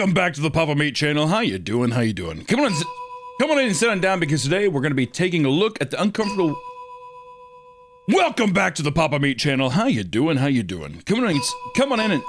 Welcome back to the Papa Meat channel. How you doing? How you doing? Come on in and sit on down because today we're going to be taking a look at the uncomfortable... Welcome back to the Papa Meat channel. How you doing? How you doing? Come on in and...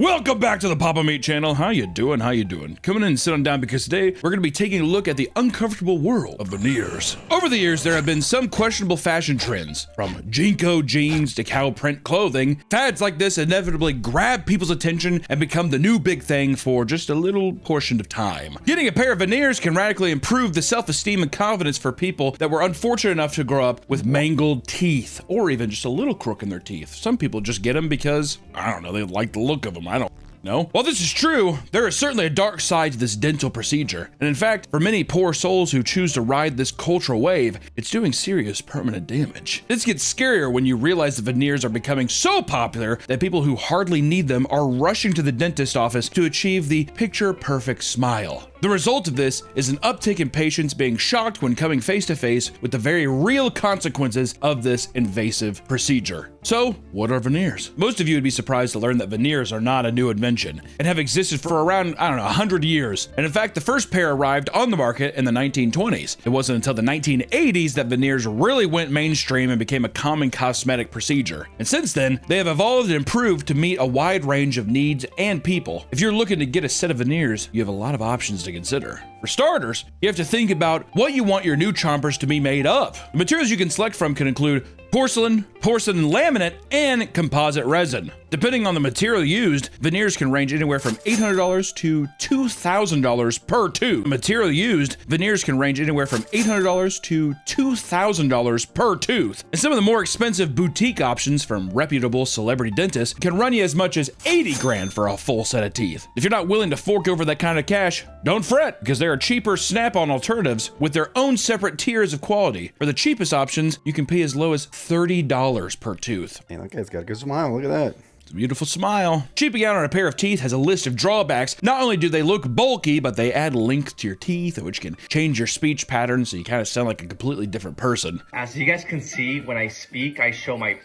Welcome back to the Papa Meat channel. How you doing? How you doing? Come in and sit on down because today we're going to be taking a look at the uncomfortable world of veneers. Over the years, there have been some questionable fashion trends, from Jinko jeans to cow print clothing. Fads like this inevitably grab people's attention and become the new big thing for just a little portion of time. Getting a pair of veneers can radically improve the self-esteem and confidence for people that were unfortunate enough to grow up with mangled teeth, or even just a little crook in their teeth. Some people just get them because, I don't know, they like the look of them. I don't know. While this is true, there is certainly a dark side to this dental procedure. And in fact, for many poor souls who choose to ride this cultural wave, it's doing serious permanent damage. This gets scarier when you realize the veneers are becoming so popular that people who hardly need them are rushing to the dentist office to achieve the picture-perfect smile. The result of this is an uptick in patients being shocked when coming face to face with the very real consequences of this invasive procedure. So, what are veneers? Most of you would be surprised to learn that veneers are not a new invention and have existed for around, 100 years. And in fact, the first pair arrived on the market in the 1920s. It wasn't until the 1980s that veneers really went mainstream and became a common cosmetic procedure. And since then, they have evolved and improved to meet a wide range of needs and people. If you're looking to get a set of veneers, you have a lot of options to consider. For starters, you have to think about what you want your new chompers to be made of. The materials you can select from can include porcelain laminate, and composite resin. Depending on the material used, veneers can range anywhere from $800 to $2,000 per tooth. Material used, veneers can range anywhere from $800 to $2,000 per tooth. And some of the more expensive boutique options from reputable celebrity dentists can run you as much as 80 grand for a full set of teeth. If you're not willing to fork over that kind of cash, don't fret, because there are cheaper Snap-on alternatives with their own separate tiers of quality. For the cheapest options, you can pay as low as $30 per tooth. Hey, that guy's got a good smile. Look at that. It's a beautiful smile. Cheaping out on a pair of teeth has a list of drawbacks. Not only do they look bulky, but they add length to your teeth, which can change your speech patterns so you kind of sound like a completely different person. As you guys can see, when I speak, I show my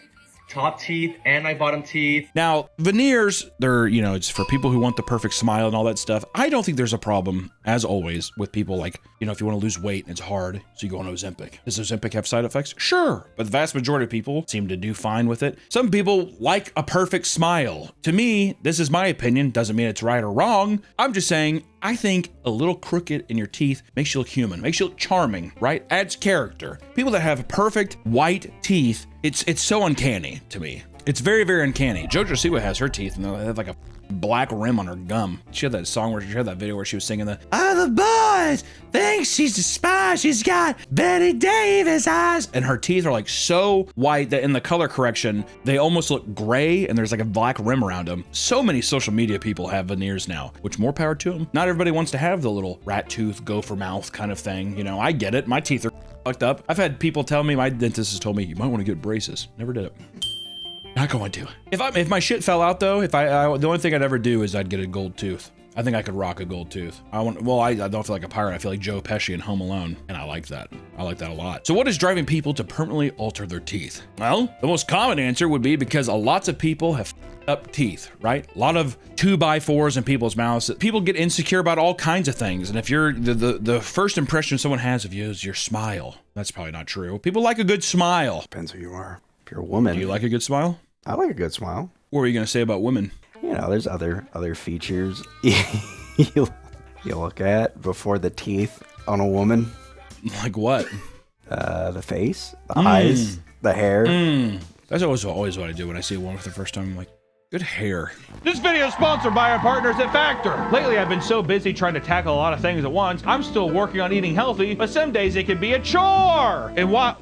top teeth and my bottom teeth. Now, veneers, they're, it's for people who want the perfect smile and all that stuff. I don't think there's a problem, as always, with people like, if you want to lose weight and it's hard, so you go on Ozempic. Does Ozempic have side effects? Sure, but the vast majority of people seem to do fine with it. Some people like a perfect smile. To me, this is my opinion, doesn't mean it's right or wrong. I'm just saying, I think a little crooked in your teeth makes you look human, makes you look charming, right? Adds character. People that have perfect white teeth, it's so uncanny to me. It's very, very uncanny. JoJo Siwa has her teeth and they have like a black rim on her gum. She had that song where she had that video where she was singing the boys think she's despised. She's got Betty Davis eyes. And her teeth are like so white that in the color correction, they almost look gray and there's like a black rim around them. So many social media people have veneers now, which more power to them. Not everybody wants to have the little rat tooth, gopher mouth kind of thing. I get it. My teeth are fucked up. I've had people tell me, my dentist has told me, you might want to get braces. Never did it. Not going to. If my shit fell out though, the only thing I'd ever do is I'd get a gold tooth. I think I could rock a gold tooth. I don't feel like a pirate. I feel like Joe Pesci in Home Alone, and I like that. I like that a lot. So what is driving people to permanently alter their teeth? Well, the most common answer would be because lots of people have up teeth, right? A lot of 2x4s in people's mouths. People get insecure about all kinds of things. And if you're the first impression someone has of you is your smile, that's probably not true. People like a good smile. Depends who you are. If you're a woman. Do you like a good smile? I like a good smile. What were you going to say about women? There's other features you look at before the teeth on a woman. Like what? The face, the eyes, the hair. That's always what I do when I see a woman for the first time. I'm like, good hair. This video is sponsored by our partners at Factor. Lately, I've been so busy trying to tackle a lot of things at once. I'm still working on eating healthy, but some days it can be a chore. And while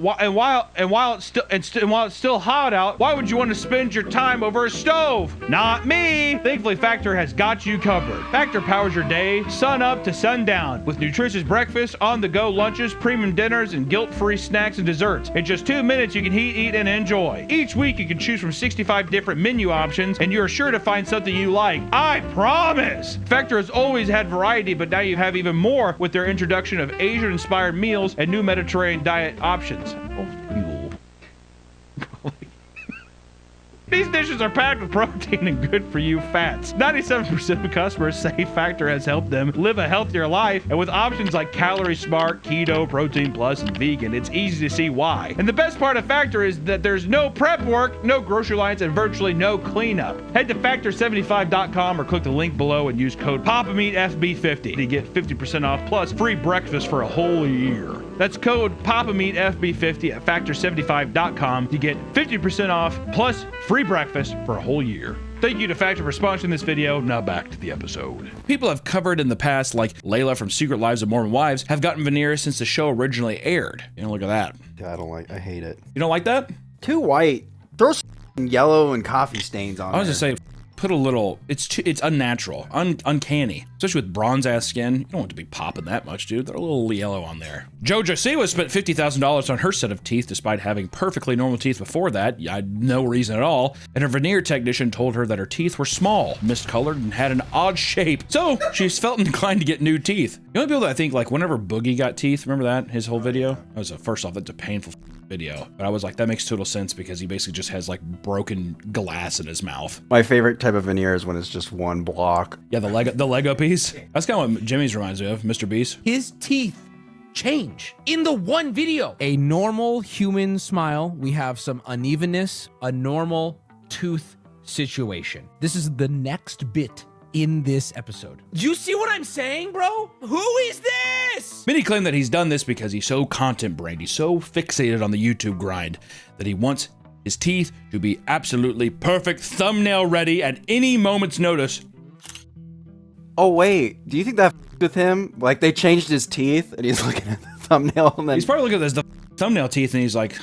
it's still hot out, why would you want to spend your time over a stove? Not me. Thankfully, Factor has got you covered. Factor powers your day, sun up to sundown, with nutritious breakfast, on-the-go lunches, premium dinners, and guilt-free snacks and desserts. In just 2 minutes, you can heat, eat, and enjoy. Each week, you can choose from 65 different menu options, and you're sure to find something you like. I promise! Factor has always had variety, but now you have even more with their introduction of Asian-inspired meals and new Mediterranean diet options. Oh, you These dishes are packed with protein and good for you fats. 97% of customers say Factor has helped them live a healthier life, and with options like Calorie Smart, Keto, Protein Plus, and Vegan, it's easy to see why. And the best part of Factor is that there's no prep work, no grocery lines, and virtually no cleanup. Head to Factor75.com or click the link below and use code PAPAMEATFB50 to get 50% off plus free breakfast for a whole year. That's code PAPAMEATFB50 at Factor75.com to get 50% off plus free breakfast for a whole year. Thank you to Factor for sponsoring this video. Now back to the episode. People I've covered in the past, like Layla from Secret Lives of Mormon Wives, have gotten veneers since the show originally aired. You know, look at that. Yeah, I hate it. You don't like that? Too white. Throw some yellow and coffee stains on I was just saying, put a little, it's unnatural, uncanny. Especially with bronze ass skin. You don't want to be popping that much, dude. Throw a little yellow on there. JoJo Siwa spent $50,000 on her set of teeth despite having perfectly normal teeth before that. I had no reason at all. And her veneer technician told her that her teeth were small, miscolored, and had an odd shape. So she felt inclined to get new teeth. The only people that I think, like whenever Boogie got teeth, remember that? His whole video? That was first off, that's a painful video. But I was like, that makes total sense because he basically just has like broken glass in his mouth. My favorite type of veneer is when it's just one block. Yeah, the Lego piece. That's kind of what Jimmy's reminds me of, Mr. Beast. His teeth change in the one video. A normal human smile, we have some unevenness, a normal tooth situation. This is the next bit in this episode. Do you see what I'm saying, bro? Who is this? Many claim that he's done this because he's so content brained, he's so fixated on the YouTube grind that he wants his teeth to be absolutely perfect, thumbnail ready at any moment's notice. Oh wait, do you think that with him? Like they changed his teeth and he's looking at the thumbnail and then He's probably looking at the thumbnail teeth and he's like,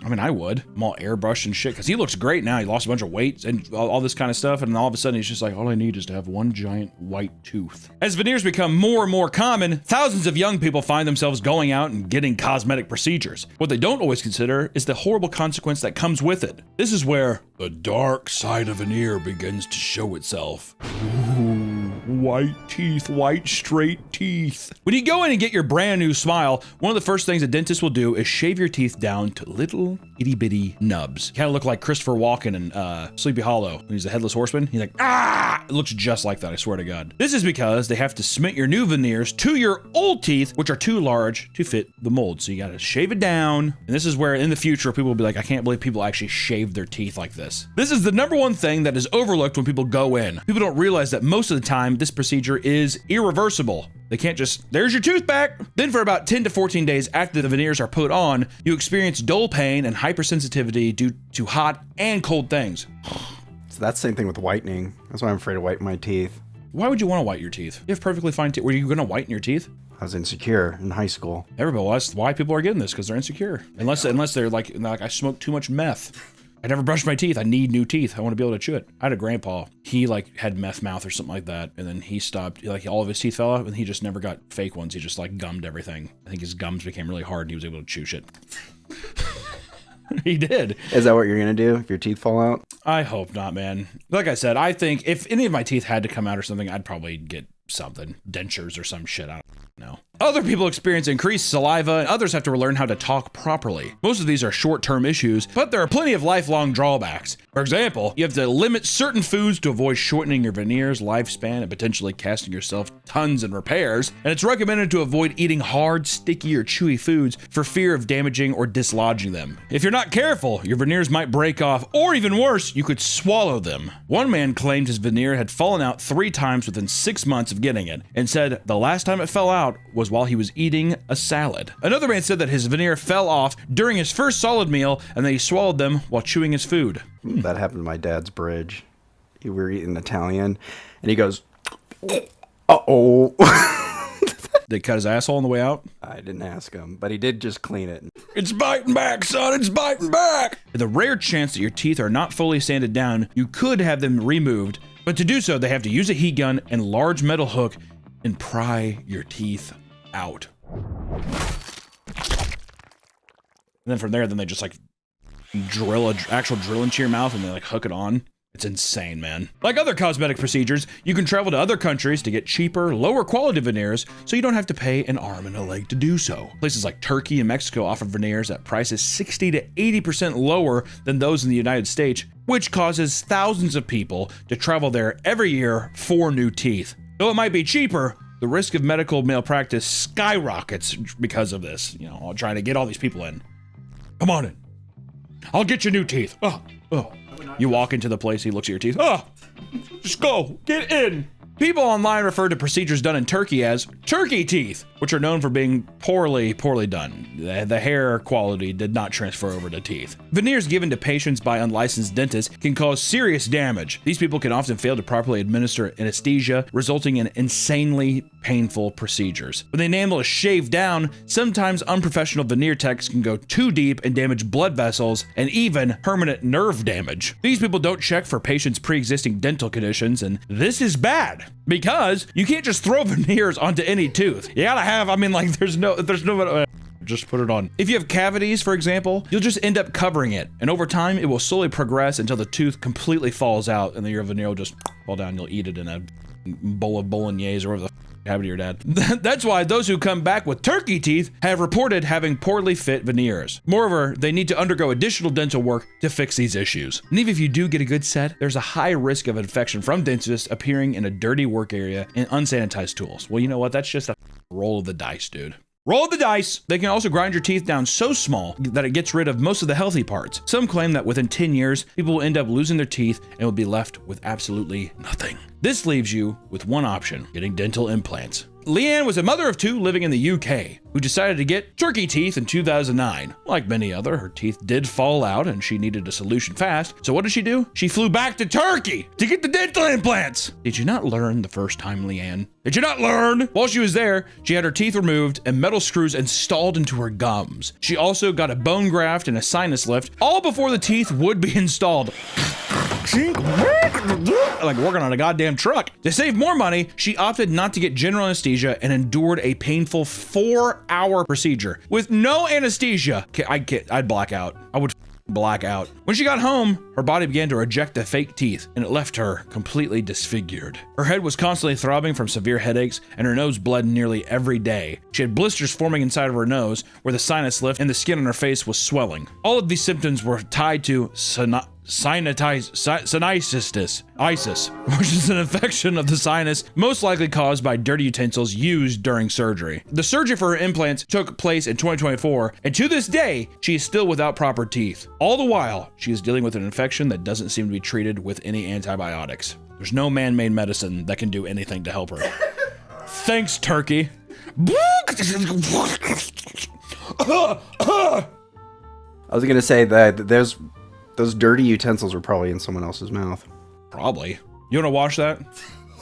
I mean, I would. I'm all airbrushed and shit because he looks great now. He lost a bunch of weight and all this kind of stuff. And all of a sudden, he's just like, all I need is to have one giant white tooth. As veneers become more and more common, thousands of young people find themselves going out and getting cosmetic procedures. What they don't always consider is the horrible consequence that comes with it. This is where the dark side of veneer begins to show itself. Ooh, white teeth, white straight teeth. When you go in and get your brand new smile, one of the first things a dentist will do is shave your teeth down to little itty bitty nubs. Kind of look like Christopher Walken in Sleepy Hollow when he's the headless horseman. He's like, ah! It looks just like that, I swear to God. This is because they have to cement your new veneers to your old teeth, which are too large to fit the mold. So you gotta shave it down. And this is where in the future people will be like, I can't believe people actually shaved their teeth like this. This is the number one thing that is overlooked when people go in. People don't realize that most of the time this procedure is irreversible. They can't just, there's your tooth back. Then for about 10 to 14 days after the veneers are put on, you experience dull pain and hypersensitivity due to hot and cold things. So that's the same thing with whitening. That's why I'm afraid to whiten my teeth. Why would you want to whiten your teeth? You have perfectly fine teeth. Were you going to whiten your teeth? I was insecure in high school. Everybody, well, that's why people are getting this, because they're insecure. Unless they're like I smoked too much meth. I never brushed my teeth. I need new teeth. I want to be able to chew it. I had a grandpa. He like had meth mouth or something like that. And then he stopped, like all of his teeth fell out and he just never got fake ones. He just like gummed everything. I think his gums became really hard and he was able to chew shit. He did. Is that what you're going to do if your teeth fall out? I hope not, man. Like I said, I think if any of my teeth had to come out or something, I'd probably get something. Dentures or some shit. I don't know. Other people experience increased saliva and others have to learn how to talk properly. Most of these are short-term issues, but there are plenty of lifelong drawbacks. For example, you have to limit certain foods to avoid shortening your veneers lifespan and potentially costing yourself tons in repairs. And it's recommended to avoid eating hard, sticky, or chewy foods for fear of damaging or dislodging them. If you're not careful, your veneers might break off, or even worse, you could swallow them. One man claimed his veneer had fallen out 3 times within 6 months of getting it, and said the last time it fell out was while he was eating a salad. Another man said that his veneer fell off during his first solid meal and that he swallowed them while chewing his food. That happened to my dad's bridge. We were eating Italian and he goes, uh-oh. They cut his asshole on the way out? I didn't ask him, but he did just clean it. It's biting back, son, it's biting back! The rare chance that your teeth are not fully sanded down, you could have them removed, but to do so, they have to use a heat gun and large metal hook and pry your teeth out. And then from there, then they just like drill a actual drill into your mouth and they like hook it on. It's insane, man. Like other cosmetic procedures, you can travel to other countries to get cheaper, lower quality veneers so you don't have to pay an arm and a leg to do so. Places like Turkey and Mexico offer veneers at prices 60 to 80% lower than those in the United States, which causes thousands of people to travel there every year for new teeth. Though it might be cheaper, the risk of medical malpractice skyrockets because of this. You know, I'll try to get all these people in. Come on in. I'll get you new teeth. Oh. You walk into the place, he looks at your teeth. Oh, just go, get in. People online refer to procedures done in Turkey as turkey teeth, which are known for being poorly done. The hair quality did not transfer over to teeth. Veneers given to patients by unlicensed dentists can cause serious damage. These people can often fail to properly administer anesthesia, resulting in insanely painful procedures. When the enamel is shaved down, sometimes unprofessional veneer techs can go too deep and damage blood vessels and even permanent nerve damage. These people don't check for patients' pre-existing dental conditions, and this is bad because you can't just throw veneers onto any tooth. You gotta have, there's no just put it on. If you have cavities, for example, you'll just end up covering it, and over time it will slowly progress until the tooth completely falls out, and then your veneer will just fall down. You'll eat it in a bowl of bolognese or whatever the happened to your dad. That's why those who come back with turkey teeth have reported having poorly fit veneers. Moreover, they need to undergo additional dental work to fix these issues. And even if you do get a good set, there's a high risk of infection from dentists appearing in a dirty work area and unsanitized tools. Well, you know what? That's just a roll of the dice, dude. Roll the dice! They can also grind your teeth down so small that it gets rid of most of the healthy parts. Some claim that within 10 years, people will end up losing their teeth and will be left with absolutely nothing. This leaves you with one option: getting dental implants. Leanne was a mother of two living in the UK who decided to get turkey teeth in 2009. Like many other, her teeth did fall out and she needed a solution fast. So what did she do? She flew back to Turkey to get the dental implants. Did you not learn the first time, Leanne? Did you not learn? While she was there, she had her teeth removed and metal screws installed into her gums. She also got a bone graft and a sinus lift, all before the teeth would be installed. Like working on a goddamn truck. To save more money, she opted not to get general anesthesia and endured a painful 4-hour procedure with no anesthesia. I'd black out. I would black out. When she got home, her body began to reject the fake teeth, and it left her completely disfigured. Her head was constantly throbbing from severe headaches, and her nose bled nearly every day. She had blisters forming inside of her nose, where the sinus lift and the skin on her face was swelling. All of these symptoms were tied to sinusitis, which is an infection of the sinus most likely caused by dirty utensils used during surgery. The surgery for her implants took place in 2024, and to this day, she is still without proper teeth. All the while, she is dealing with an infection that doesn't seem to be treated with any antibiotics. There's no man-made medicine that can do anything to help her. Thanks, Turkey. I was gonna say that those dirty utensils were probably in someone else's mouth. Probably. You want to wash that?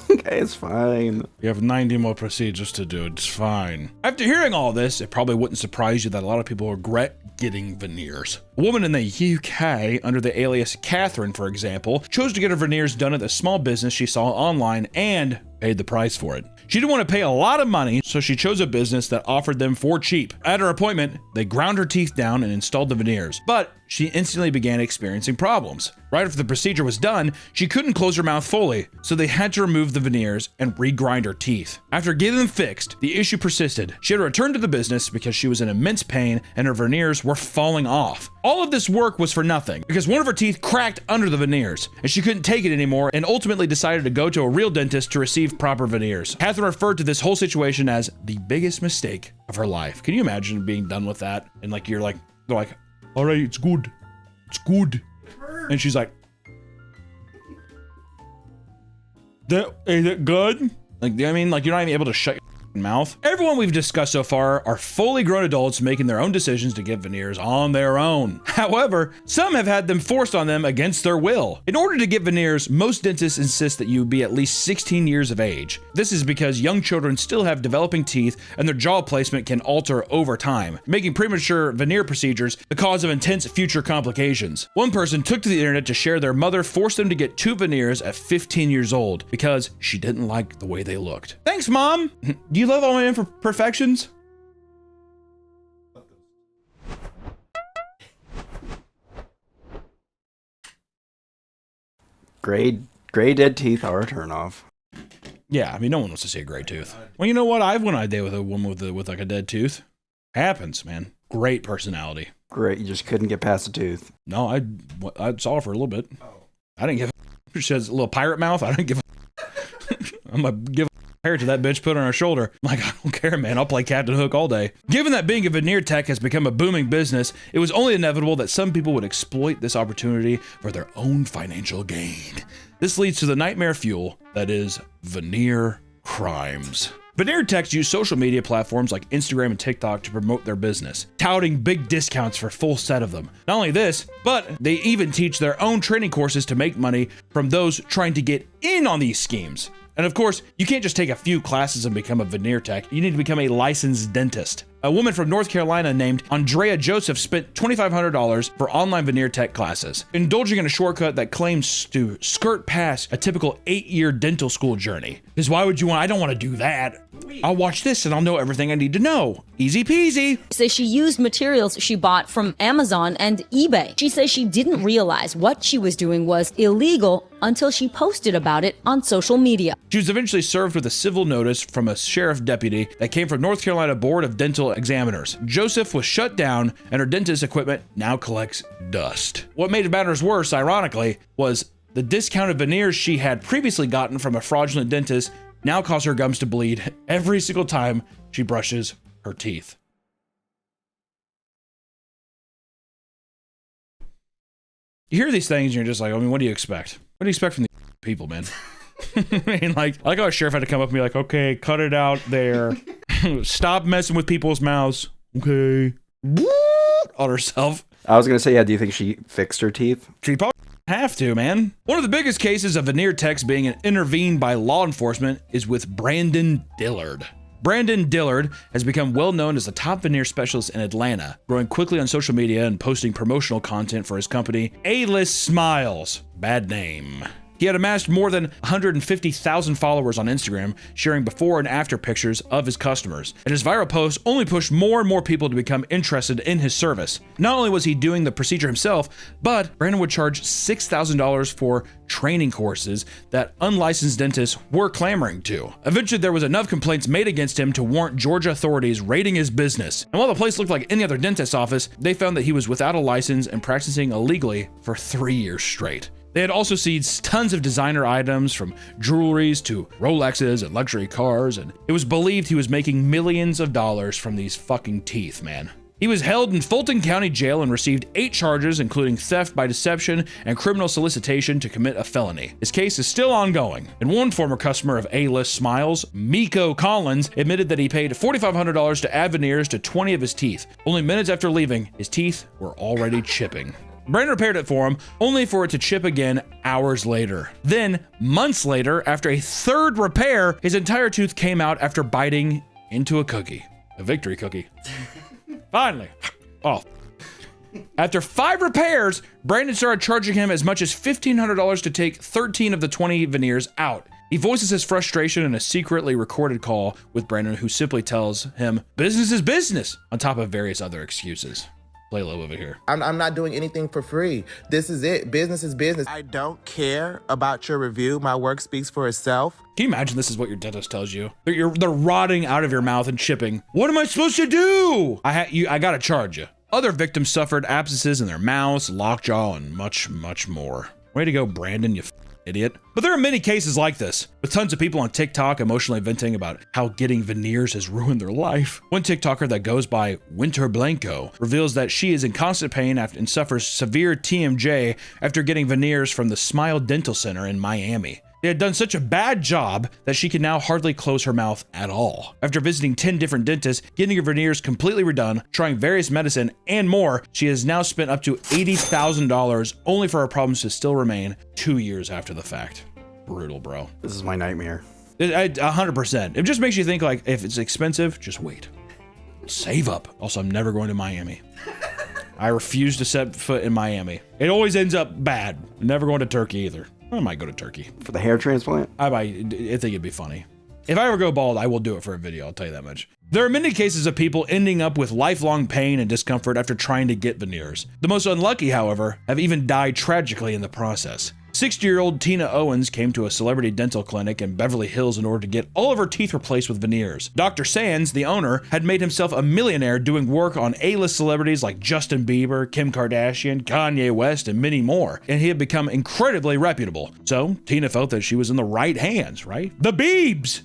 Okay, it's fine. You have 90 more procedures to do. It's fine. After hearing all this, it probably wouldn't surprise you that a lot of people regret getting veneers. A woman in the UK, under the alias Catherine, for example, chose to get her veneers done at a small business she saw online and paid the price for it. She didn't want to pay a lot of money, so she chose a business that offered them for cheap. At her appointment, they ground her teeth down and installed the veneers, but she instantly began experiencing problems. Right after the procedure was done, she couldn't close her mouth fully, so they had to remove the veneers and regrind her teeth. After getting them fixed, the issue persisted. She had to return to the business because she was in immense pain and her veneers were falling off. All of this work was for nothing because one of her teeth cracked under the veneers and she couldn't take it anymore and ultimately decided to go to a real dentist to receive proper veneers. Catherine referred to this whole situation as the biggest mistake of her life. Can you imagine being done with that? And like, they're like, all right, it's good. It's good. And she's like, is it good? Like, I mean, like, you're not even able to shut your mouth. Everyone we've discussed so far are fully grown adults making their own decisions to get veneers on their own. However, some have had them forced on them against their will. In order to get veneers, most dentists insist that you be at least 16 years of age. This is because young children still have developing teeth and their jaw placement can alter over time, making premature veneer procedures the cause of intense future complications. One person took to the internet to share their mother forced them to get 2 veneers at 15 years old because she didn't like the way they looked. Thanks, Mom! Do you love all my imperfections? Gray dead teeth are a turnoff. Yeah, I mean, no one wants to see a gray tooth. Well, you know what? I've went on a date with a woman with like a dead tooth. Happens, man. Great personality. Great, you just couldn't get past the tooth. No, I saw her for a little bit. I didn't give a She has a little pirate mouth. I didn't give a I'm gonna give a hair to that bitch, put it on her shoulder. I'm like, I don't care, man. I'll play Captain Hook all day. Given that being a veneer tech has become a booming business, it was only inevitable that some people would exploit this opportunity for their own financial gain. This leads to the nightmare fuel that is veneer crimes. Veneer techs use social media platforms like Instagram and TikTok to promote their business, touting big discounts for a full set of them. Not only this, but they even teach their own training courses to make money from those trying to get in on these schemes. And of course, you can't just take a few classes and become a veneer tech. You need to become a licensed dentist. A woman from North Carolina named Andrea Joseph spent $2,500 for online veneer tech classes, indulging in a shortcut that claims to skirt past a typical 8-year dental school journey. Because why would you want? I don't want to do that. I'll watch this and I'll know everything I need to know. Easy peasy. So she used materials she bought from Amazon and eBay. She says she didn't realize what she was doing was illegal until she posted about it on social media. She was eventually served with a civil notice from a sheriff deputy that came from North Carolina Board of Dental Examiners. Joseph was shut down and her dentist equipment now collects dust. What made matters worse, ironically, was the discounted veneers she had previously gotten from a fraudulent dentist now cause her gums to bleed every single time she brushes her teeth. You hear these things and you're just like, I mean, what do you expect? What do you expect from these people, man? I mean, like how a sheriff had to come up and be like, okay, cut it out there. Stop messing with people's mouths. Okay. On herself. I was going to say, yeah, do you think she fixed her teeth? She probably have to, man. One of the biggest cases of veneer techs being intervened by law enforcement is with Brandon Dillard. Brandon Dillard has become well known as a top veneer specialist in Atlanta, growing quickly on social media and posting promotional content for his company, A-List Smiles. Bad name. He had amassed more than 150,000 followers on Instagram, sharing before and after pictures of his customers. And his viral posts only pushed more and more people to become interested in his service. Not only was he doing the procedure himself, but Brandon would charge $6,000 for training courses that unlicensed dentists were clamoring to. Eventually, there was enough complaints made against him to warrant Georgia authorities raiding his business. And while the place looked like any other dentist's office, they found that he was without a license and practicing illegally for 3 years straight. They had also seized tons of designer items from jewelries to Rolexes and luxury cars, and it was believed he was making millions of dollars from these fucking teeth, man. He was held in Fulton County Jail and received 8 charges, including theft by deception and criminal solicitation to commit a felony. His case is still ongoing, and one former customer of A-List Smiles, Miko Collins, admitted that he paid $4,500 to add veneers to 20 of his teeth. Only minutes after leaving, his teeth were already chipping. Brandon repaired it for him, only for it to chip again hours later. Then, months later, after a 3rd repair, his entire tooth came out after biting into a cookie. A victory cookie. Finally. Oh. After 5 repairs, Brandon started charging him as much as $1,500 to take 13 of the 20 veneers out. He voices his frustration in a secretly recorded call with Brandon, who simply tells him, business is business, on top of various other excuses. Play a little over here. I'm not doing anything for free. This is it. Business is business. I don't care about your review. My work speaks for itself. Can you imagine this is what your dentist tells you? They're rotting out of your mouth and chipping. What am I supposed to do? I gotta charge you. Other victims suffered abscesses in their mouths, lockjaw, and much, much more. Way to go, Brandon, you idiot. But there are many cases like this, with tons of people on TikTok emotionally venting about how getting veneers has ruined their life. One TikToker that goes by Winter Blanco reveals that she is in constant pain and suffers severe TMJ after getting veneers from the Smile Dental Center in Miami. They had done such a bad job that she can now hardly close her mouth at all. After visiting 10 different dentists, getting her veneers completely redone, trying various medicine, and more, she has now spent up to $80,000 only for her problems to still remain 2 years after the fact. Brutal, bro. This is my nightmare. 100%. It just makes you think, like, if it's expensive, just wait. Save up. Also, I'm never going to Miami. I refuse to set foot in Miami. It always ends up bad. Never going to Turkey either. I might go to Turkey. For the hair transplant? I think it'd be funny. If I ever go bald, I will do it for a video, I'll tell you that much. There are many cases of people ending up with lifelong pain and discomfort after trying to get veneers. The most unlucky, however, have even died tragically in the process. 60-year-old Tina Owens came to a celebrity dental clinic in Beverly Hills in order to get all of her teeth replaced with veneers. Dr. Sands, the owner, had made himself a millionaire doing work on A-list celebrities like Justin Bieber, Kim Kardashian, Kanye West, and many more, and he had become incredibly reputable. So Tina felt that she was in the right hands, right? The Biebs!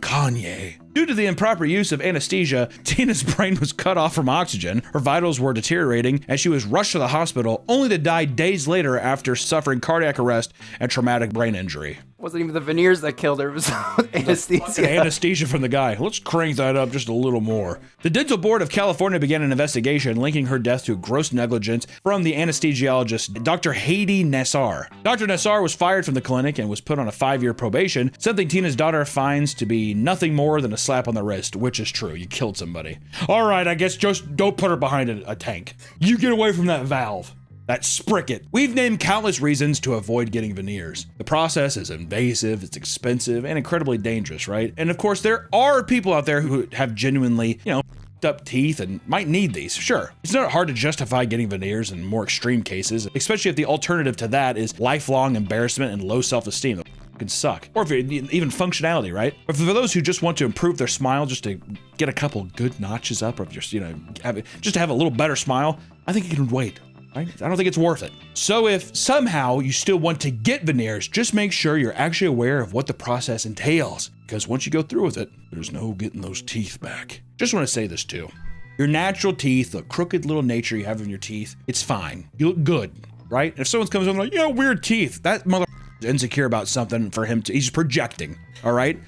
Kanye. Due to the improper use of anesthesia, Tina's brain was cut off from oxygen, her vitals were deteriorating, and she was rushed to the hospital only to die days later after suffering cardiac arrest and traumatic brain injury. Wasn't even the veneers that killed her. It was anesthesia. Anesthesia from the guy. Let's crank that up just a little more. The Dental Board of California began an investigation linking her death to gross negligence from the anesthesiologist, Dr. Hadi Nassar. Dr. Nassar was fired from the clinic and was put on a 5-year probation, something Tina's daughter finds to be nothing more than a slap on the wrist, which is true. You killed somebody. All right, I guess just don't put her behind a tank. You get away from that valve. That spricket. We've named countless reasons to avoid getting veneers. The process is invasive, it's expensive, and incredibly dangerous, right? And of course, there are people out there who have genuinely, f***ed up teeth and might need these, sure. It's not hard to justify getting veneers in more extreme cases, especially if the alternative to that is lifelong embarrassment and low self-esteem. That can suck. Or if even functionality, right? Or for those who just want to improve their smile just to get a couple good notches up, or just, just to have a little better smile, I think you can wait. Right? I don't think it's worth it. So if somehow you still want to get veneers, just make sure you're actually aware of what the process entails. Because once you go through with it, there's no getting those teeth back. Just want to say this too. Your natural teeth, the crooked little nature you have in your teeth, it's fine. You look good, right? If someone comes up like, weird teeth, that mother is insecure about something for him to, he's projecting, all right?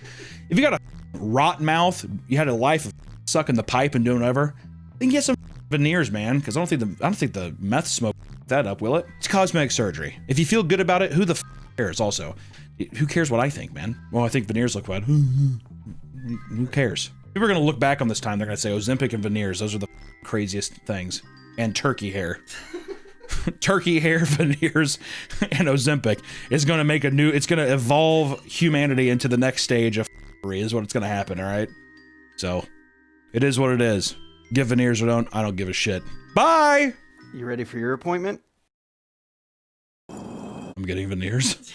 If you got a rotten mouth, you had a life of sucking the pipe and doing whatever, then get some veneers, man, because I don't think the meth smoke that up, will it? It's cosmetic surgery. If you feel good about it, who the cares? Also, who cares what I think, man? Well, I think veneers look bad. Who cares? People are gonna look back on this time. They're gonna say Ozempic and veneers. Those are the craziest things. And turkey hair. Turkey hair, veneers, and Ozempic is gonna make it's gonna evolve humanity into the next stage of is what it's gonna happen. All right. So, it is what it is. Get veneers or don't, I don't give a shit. Bye! You ready for your appointment? I'm getting veneers.